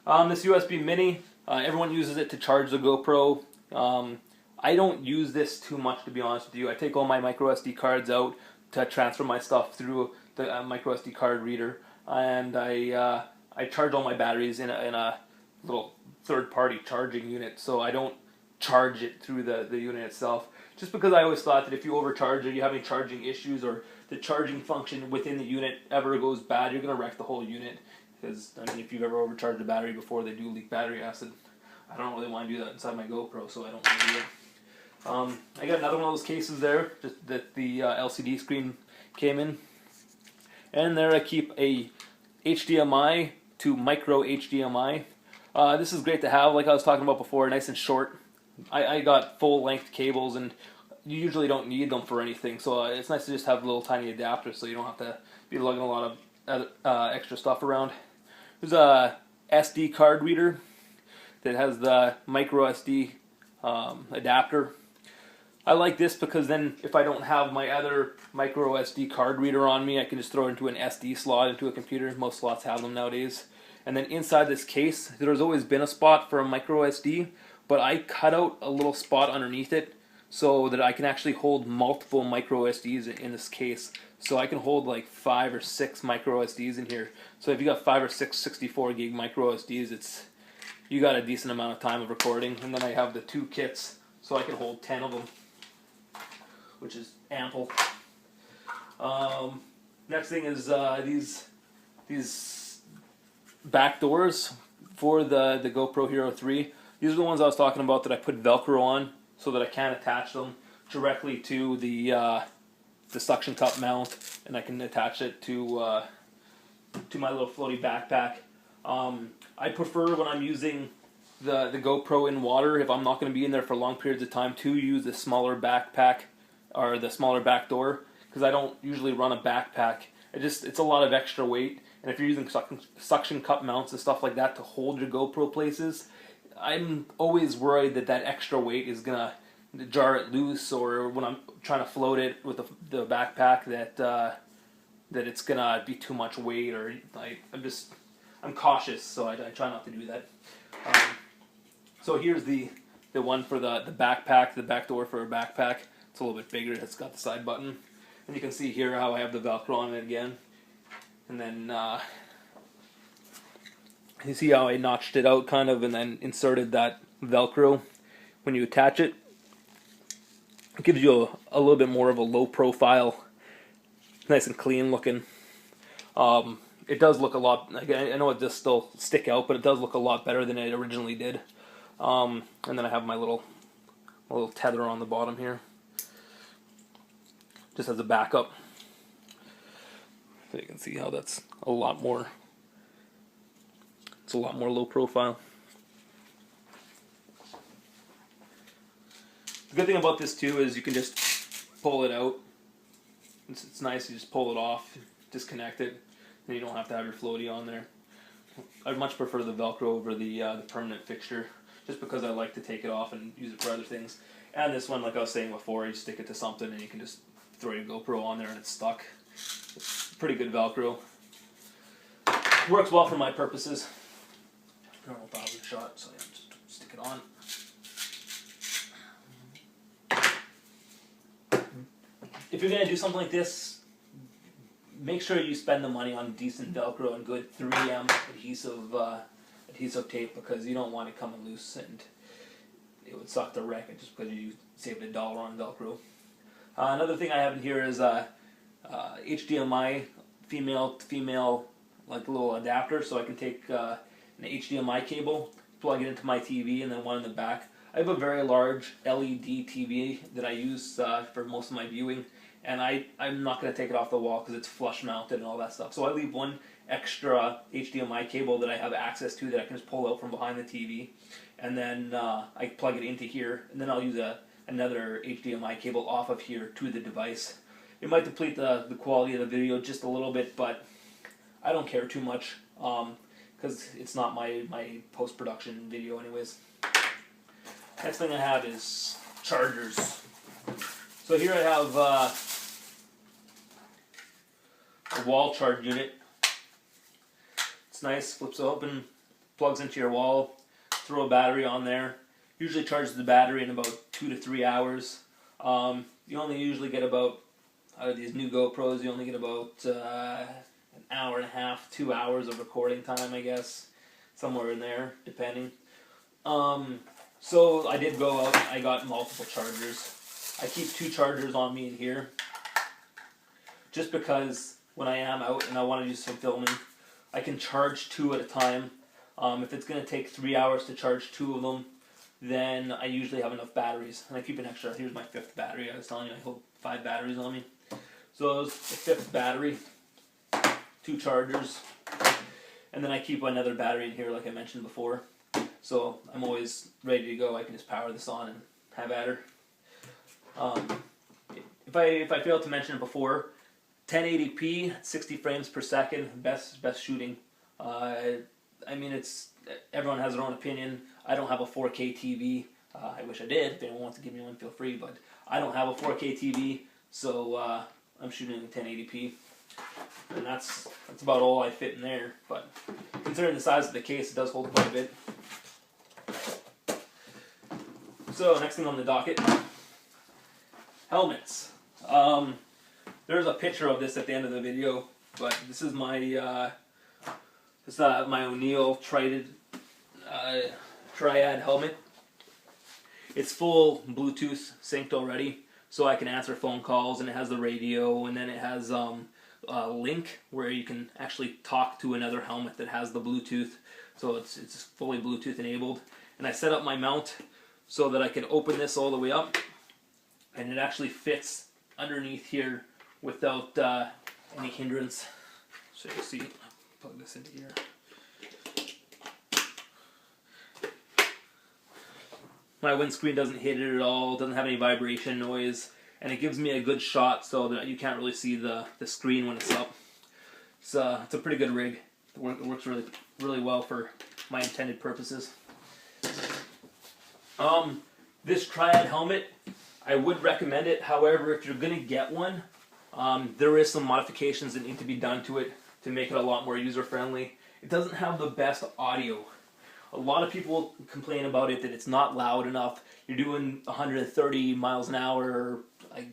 This USB Mini, everyone uses it to charge the GoPro. I don't use this too much, to be honest with you. I take all my micro SD cards out to transfer my stuff through the micro SD card reader, and I charge all my batteries in a little third-party charging unit, so I don't charge it through the unit itself. Just because I always thought that if you overcharge it, you have any charging issues, or the charging function within the unit ever goes bad, you're going to wreck the whole unit. Because, I mean, if you've ever overcharged a battery before, they do leak battery acid. I don't really want to do that inside my GoPro, so I don't want to do it. I got another one of those cases there, just that the LCD screen came in. And there I keep a HDMI to micro HDMI. This is great to have, like I was talking about before, nice and short. I got full-length cables, and you usually don't need them for anything, so it's nice to just have a little tiny adapter so you don't have to be lugging a lot of extra stuff around. There's a SD card reader that has the micro SD adapter. I like this because then if I don't have my other micro SD card reader on me, I can just throw it into an SD slot into a computer. Most slots have them nowadays. And then inside this case, there's always been a spot for a micro SD, but I cut out a little spot underneath it so that I can actually hold multiple micro SDs in this case. So I can hold like 5 or 6 micro SDs in here. So if you got 5 or 6 64 gig micro SDs, you got a decent amount of time of recording. And then I have the 2 kits, so I can hold 10 of them, which is ample. Next thing is these back doors for the GoPro Hero 3. These are the ones I was talking about that I put Velcro on so that I can attach them directly to the suction cup mount, and I can attach it to my little floaty backpack. I prefer when I'm using the GoPro in water, if I'm not going to be in there for long periods of time, to use the smaller backpack or the smaller back door, because I don't usually run a backpack. It's a lot of extra weight, and if you're using suction cup mounts and stuff like that to hold your GoPro places, I'm always worried that that extra weight is gonna jar it loose, or when I'm trying to float it with the backpack that it's gonna be too much weight, or I'm cautious, so I try not to do that. So here's the one for the backpack, the back door for a backpack. It's a little bit bigger. It's got the side button, and you can see here how I have the Velcro on it again, and then you see how I notched it out kind of, and then inserted that Velcro. When you attach it, it gives you a little bit more of a low profile, nice and clean looking. It does look a lot, I know it does still stick out, but it does look a lot better than it originally did. And then I have my little tether on the bottom here, just as a backup. So you can see how that's a lot more low profile. The good thing about this too is you can just pull it out. It's nice, you just pull it off, disconnect it, and you don't have to have your floaty on there. I'd much prefer the Velcro over the permanent fixture, just because I like to take it off and use it for other things. And this one, like I was saying before, you stick it to something and you can just throw your GoPro on there and it's stuck. It's pretty good Velcro. Works well for my purposes. I don't know if I was a shot, so yeah, just stick it on. If you're going to do something like this, make sure you spend the money on decent Velcro and good 3M adhesive tape, because you don't want it coming loose and it would suck to wreck it just because you saved $1 on Velcro. Another thing I have in here is HDMI female to female, like a little adapter, so I can take an HDMI cable, plug it into my TV, and then one in the back. I have a very large LED TV that I use for most of my viewing, and I'm not going to take it off the wall because it's flush mounted and all that stuff. So I leave one extra HDMI cable that I have access to that I can just pull out from behind the TV, and then I plug it into here, and then I'll use another HDMI cable off of here to the device. It might deplete the quality of the video just a little bit, but I don't care too much because it's not my post-production video anyways. Next thing I have is chargers. So here I have a wall charge unit. It's nice, flips open, plugs into your wall, throw a battery on there. Usually charges the battery in about 2 to 3 hours. You only usually get about, out of these new GoPros, you only get about an hour and a half, 2 hours of recording time, I guess. Somewhere in there, depending. So I did go out, I got multiple chargers. I keep 2 chargers on me in here, just because when I am out and I want to do some filming, I can charge 2 at a time. If it's going to take 3 hours to charge 2 of them, then I usually have enough batteries. And I keep an extra, here's my 5th battery, I was telling you I hold 5 batteries on me. So there's the 5th battery, 2 chargers, and then I keep another battery in here like I mentioned before. So I'm always ready to go, I can just power this on and have at her. If I failed to mention it before, 1080p, 60 frames per second, best shooting. I mean, everyone has their own opinion. I don't have a 4K TV. I wish I did. If anyone wants to give me one, feel free. But I don't have a 4K TV, so I'm shooting in 1080p, and that's about all I fit in there. But considering the size of the case, it does hold quite a bit. So next thing on the docket, helmets. There's a picture of this at the end of the video, but this is my my O'Neill Triad helmet. It's full Bluetooth synced already, so I can answer phone calls, and it has the radio, and then it has a link where you can actually talk to another helmet that has the Bluetooth, so it's fully Bluetooth enabled. And I set up my mount so that I can open this all the way up, and it actually fits underneath here without any hindrance. So you see, plug this into here. My windscreen doesn't hit it at all, doesn't have any vibration noise, and it gives me a good shot so that you can't really see the screen when it's up. It's a pretty good rig. It works really well for my intended purposes. This Triad helmet, I would recommend it. However, if you're going to get one, there is some modifications that need to be done to it to make it a lot more user-friendly. It doesn't have the best audio. A lot of people complain about it, that it's not loud enough. You're doing 130 miles an hour, like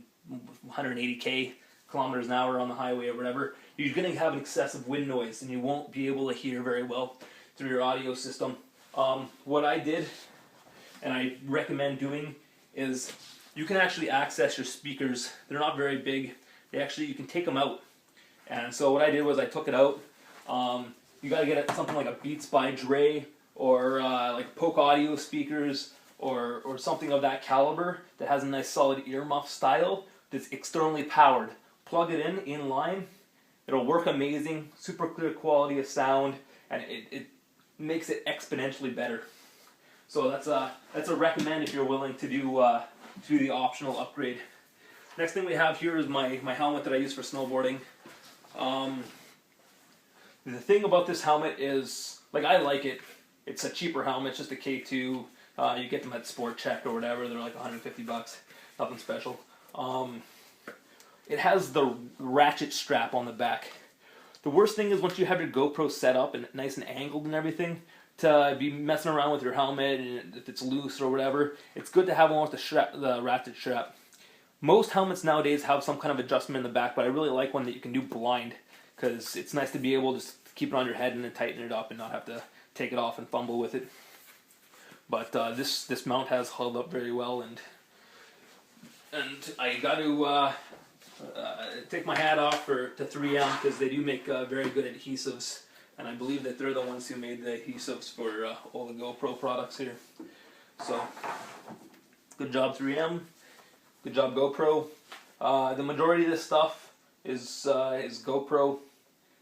180 kilometers an hour on the highway or whatever. You're going to have an excessive wind noise, and you won't be able to hear very well through your audio system. What I did, and I recommend doing, is you can actually access your speakers. They're not very big. You can take them out. And so what I did was I took it out. You got to get something like a Beats by Dre, or like Polk Audio speakers, or something of that caliber that has a nice solid earmuff style that's externally powered. Plug it in line. It'll work amazing, super clear quality of sound, and it makes it exponentially better. So that's a recommend if you're willing to do the optional upgrade. Next thing we have here is my helmet that I use for snowboarding. The thing about this helmet is, like, I like it. It's a cheaper helmet, it's just a K2. You get them at Sport Check or whatever. They're like 150 bucks, nothing special. It has the ratchet strap on the back. The worst thing is once you have your GoPro set up and nice and angled and everything, to be messing around with your helmet, and if it's loose or whatever, it's good to have one with the ratchet strap. Most helmets nowadays have some kind of adjustment in the back, but I really like one that you can do blind, because it's nice to be able to just keep it on your head and then tighten it up and not have to take it off and fumble with it. But this mount has held up very well, and I got to take my hat off to 3M, because they do make very good adhesives, and I believe that they're the ones who made the adhesives for all the GoPro products here. So, good job 3M, good job GoPro. The majority of this stuff is GoPro.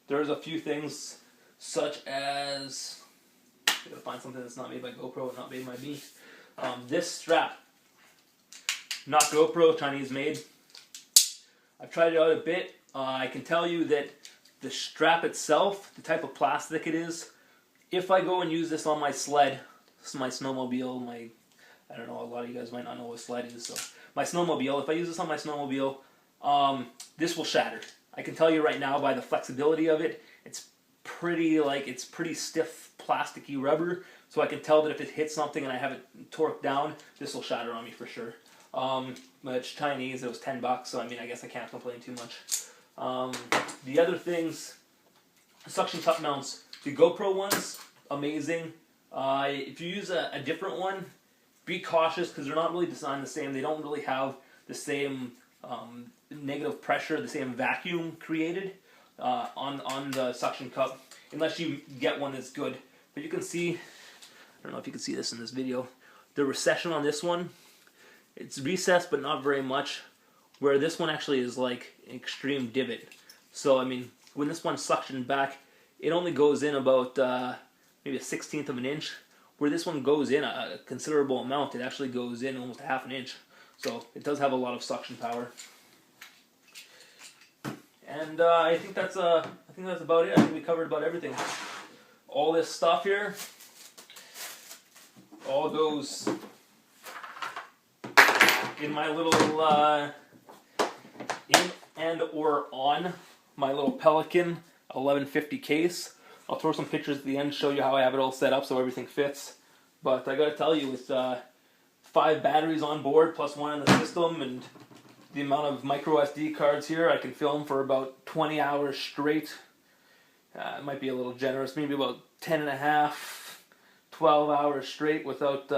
There's a few things, such as, I gotta find something that's not made by GoPro and not made by me. This strap, not GoPro, Chinese made. I've tried it out a bit. I can tell you that the strap itself, the type of plastic it is, if I go and use this on my sled, this is my snowmobile, I don't know, a lot of you guys might not know what a sled is, so my snowmobile, if I use this on my snowmobile, this will shatter. I can tell you right now by the flexibility of it, it's pretty stiff plasticky rubber, so I can tell that if it hits something and I have it torqued down, this will shatter on me for sure. But it's Chinese, it was $10, so I mean, I guess I can't complain too much. The other things, suction cup mounts, the GoPro ones, amazing. If you use a different one, be cautious because they're not really designed the same. They don't really have the same negative pressure, the same vacuum created on the suction cup, unless you get one that's good. But you can see, I don't know if you can see this in this video, the recession on this one, it's recessed but not very much, where this one actually is like an extreme divot. So I mean, when this one's suctioned back, it only goes in about maybe a 1/16 of an inch, where this one goes in a considerable amount. It actually goes in almost a half an inch. So it does have a lot of suction power. And I think that's about it. I think we covered about everything. All this stuff here all goes in my little in and or on my little Pelican 1150 case. I'll throw some pictures at the end to show you how I have it all set up so everything fits. But I gotta tell you, with 5 batteries on board plus 1 in the system and the amount of micro SD cards here, I can film for about 20 hours straight. It might be a little generous, maybe about 10 and a half, 12 hours straight without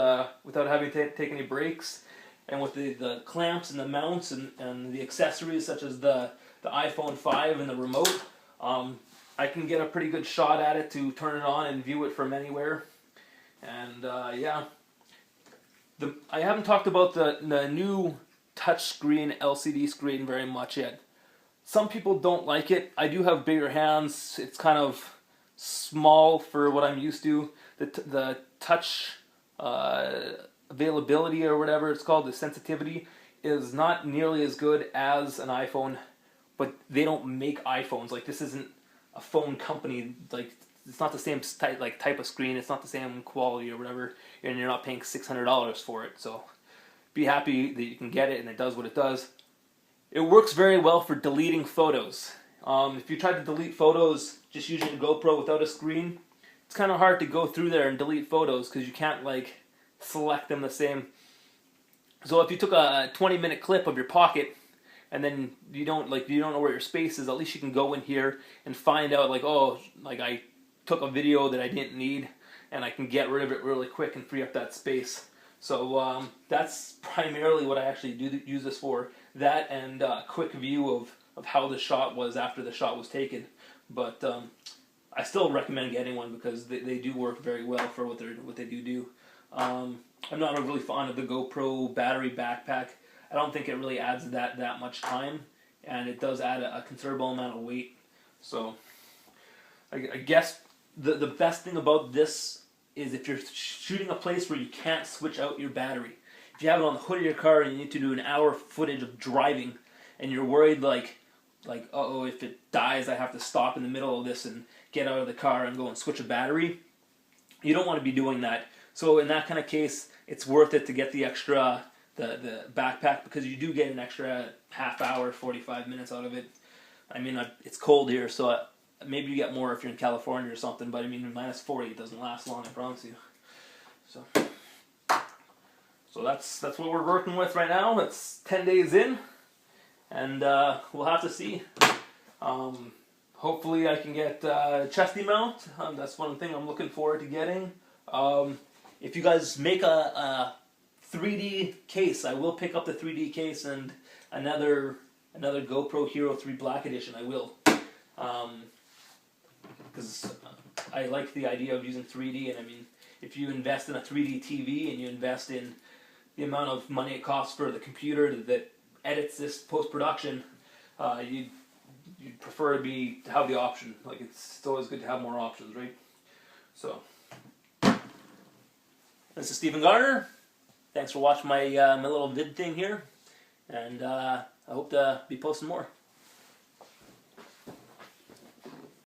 having to take any breaks. And with the clamps and the mounts and the accessories such as the iPhone 5 and the remote, I can get a pretty good shot at it to turn it on and view it from anywhere. And yeah, I haven't talked about the new touchscreen LCD screen very much yet. Some people don't like it. I do have bigger hands. It's kind of small for what I'm used to. The touch availability, or whatever it's called, the sensitivity, is not nearly as good as an iPhone, but they don't make iPhones. Like, this isn't a phone company. Like, it's not the same type of screen. It's not the same quality or whatever, and you're not paying $600 for it. So be happy that you can get it and it does what it does. It works very well for deleting photos. If you try to delete photos just using a GoPro without a screen, it's kind of hard to go through there and delete photos because you can't like select them the same. So if you took a 20-minute clip of your pocket and then you don't know where your space is, at least you can go in here and find out, like, oh, like I took a video that I didn't need, and I can get rid of it really quick and free up that space. So that's primarily what I actually use this for. That and a quick view of how the shot was after the shot was taken. But I still recommend getting one because they do work very well for what they do. I'm not really fond of the GoPro battery backpack. I don't think it really adds that much time, and it does add a considerable amount of weight. So I guess the best thing about this is if you're shooting a place where you can't switch out your battery. If you have it on the hood of your car and you need to do an hour footage of driving, and you're worried like uh-oh, if it dies I have to stop in the middle of this and get out of the car and go and switch a battery, you don't want to be doing that. So in that kind of case, it's worth it to get the extra, the backpack, because you do get an extra half hour, 45 minutes out of it. I mean, it's cold here, so maybe you get more if you're in California or something, but I mean, minus 40, it doesn't last long, I promise you. So that's what we're working with right now. It's 10 days in, and we'll have to see. Hopefully I can get a chesty mount. That's one thing I'm looking forward to getting. If you guys make a 3D case, I will pick up the 3D case and another GoPro Hero 3 Black Edition. I will. Because I like the idea of using 3D, and I mean, if you invest in a 3D TV and you invest in the amount of money it costs for the computer that edits this post-production, you'd prefer to have the option. Like, it's always good to have more options, right? So, this is Stephen Garner. Thanks for watching my little vid thing here, and I hope to be posting more.